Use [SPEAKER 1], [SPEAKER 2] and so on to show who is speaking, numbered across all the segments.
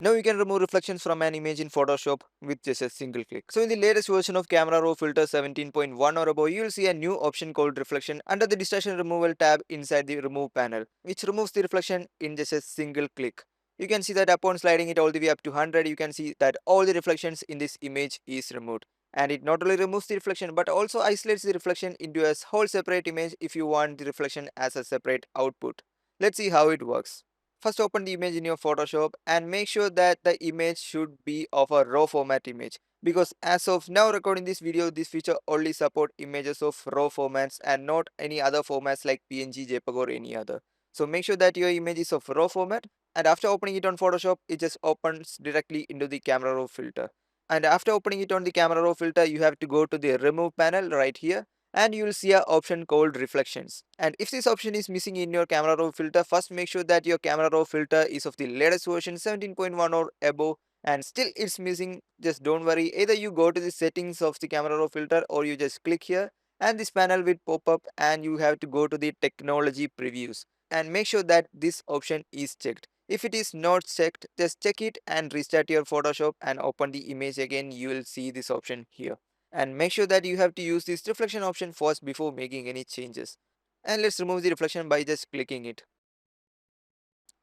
[SPEAKER 1] Now you can remove reflections from an image in Photoshop with just a single click. So in the latest version of Camera Raw Filter 17.1 or above, you will see a new option called reflection under the distortion removal tab inside the remove panel, which removes the reflection in just a single click. You can see that upon sliding it all the way up to 100, you can see that all the reflections in this image is removed. And it not only removes the reflection but also isolates the reflection into a whole separate image if you want the reflection as a separate output. Let's see how it works. First open the image in your Photoshop and make sure that the image should be of a raw format image, because as of now recording this video, this feature only support images of raw formats and not any other formats like PNG, JPEG or any other. So make sure that your image is of raw format, and after opening it on Photoshop, it just opens directly into the Camera Raw filter. And after opening it on the Camera Raw filter, you have to go to the remove panel right here, and you will see an option called reflections. And if this option is missing in your Camera Raw filter, first make sure that your Camera Raw filter is of the latest version 17.1 or above, and still it's missing, just don't worry. Either you go to the settings of the Camera Raw filter or you just click here and this panel will pop up, and you have to go to the technology previews and make sure that this option is checked. If it is not checked, just check it and restart your Photoshop and open the image again. You will see this option here, and make sure that you have to use this reflection option first before making any changes. And let's remove the reflection by just clicking it.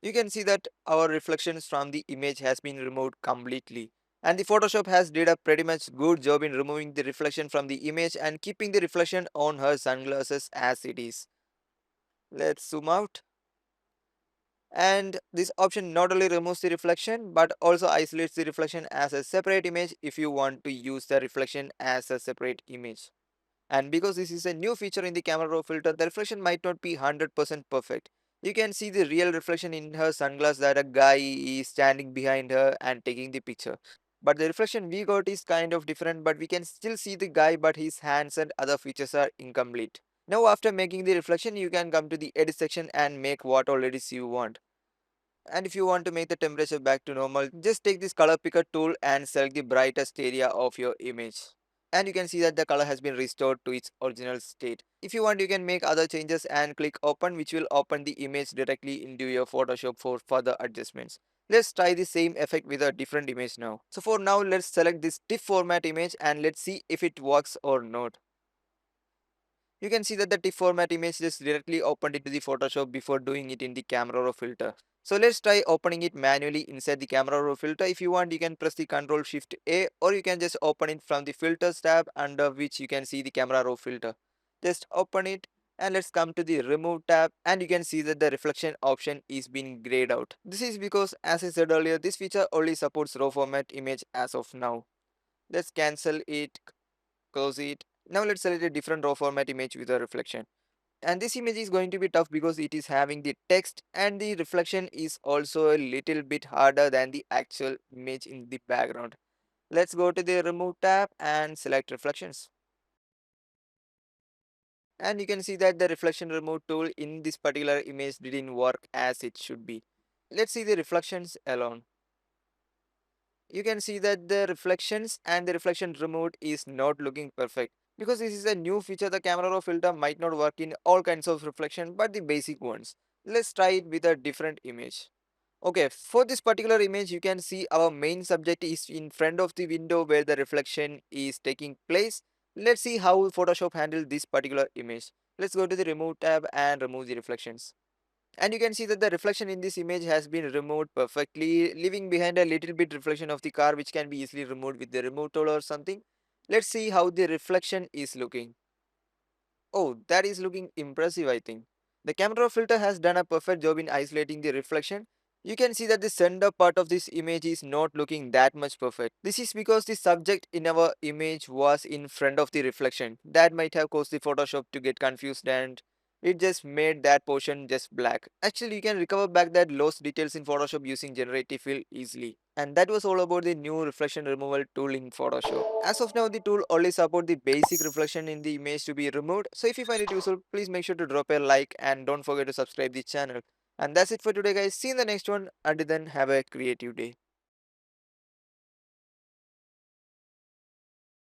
[SPEAKER 1] You can see that our reflections from the image has been removed completely, and the Photoshop has did a pretty much good job in removing the reflection from the image and keeping the reflection on her sunglasses as it is. Let's zoom out. And this option not only removes the reflection but also isolates the reflection as a separate image if you want to use the reflection as a separate image. And because this is a new feature in the Camera Raw filter, the reflection might not be 100% perfect. You can see the real reflection in her sunglass that a guy is standing behind her and taking the picture. But the reflection we got is kind of different, but we can still see the guy, but his hands and other features are incomplete. Now after making the reflection, you can come to the edit section and make what all edits you want. And if you want to make the temperature back to normal, just take this color picker tool and select the brightest area of your image. And you can see that the color has been restored to its original state. If you want, you can make other changes and click open, which will open the image directly into your Photoshop for further adjustments. Let's try the same effect with a different image now. So for now, let's select this TIFF format image and let's see if it works or not. You can see that the TIFF format image just directly opened into the Photoshop before doing it in the Camera Raw filter. So let's try opening it manually inside the Camera Raw filter. If you want, you can press the Ctrl Shift A, or you can just open it from the filters tab under which you can see the Camera Raw filter. Just open it and let's come to the remove tab, and you can see that the reflection option is being grayed out. This is because, as I said earlier, this feature only supports raw format image as of now. Let's cancel it, close it. Now let's select a different raw format image with a reflection. And this image is going to be tough because it is having the text, and the reflection is also a little bit harder than the actual image in the background. Let's go to the remove tab and select reflections. And you can see that the reflection remove tool in this particular image didn't work as it should be. Let's see the reflections alone. You can see that the reflections and the reflection removed is not looking perfect. Because this is a new feature, the camera raw filter might not work in all kinds of reflection but the basic ones. Let's try it with a different image. Okay, for this particular image, you can see our main subject is in front of the window where the reflection is taking place. Let's see how Photoshop handled this particular image. Let's go to the remove tab and remove the reflections. And you can see that the reflection in this image has been removed perfectly, leaving behind a little bit reflection of the car, which can be easily removed with the remove tool or something. Let's see how the reflection is looking. Oh, that is looking impressive, I think. The camera filter has done a perfect job in isolating the reflection. You can see that the center part of this image is not looking that much perfect. This is because the subject in our image was in front of the reflection. That might have caused the Photoshop to get confused, and it just made that portion just black. Actually, you can recover back that lost details in Photoshop using generative fill easily. And that was all about the new reflection removal tool in Photoshop. As of now, the tool only support the basic reflection in the image to be removed. So if you find it useful, please make sure to drop a like and don't forget to subscribe the channel. And that's it for today, guys. See you in the next one. Until then, have a creative day.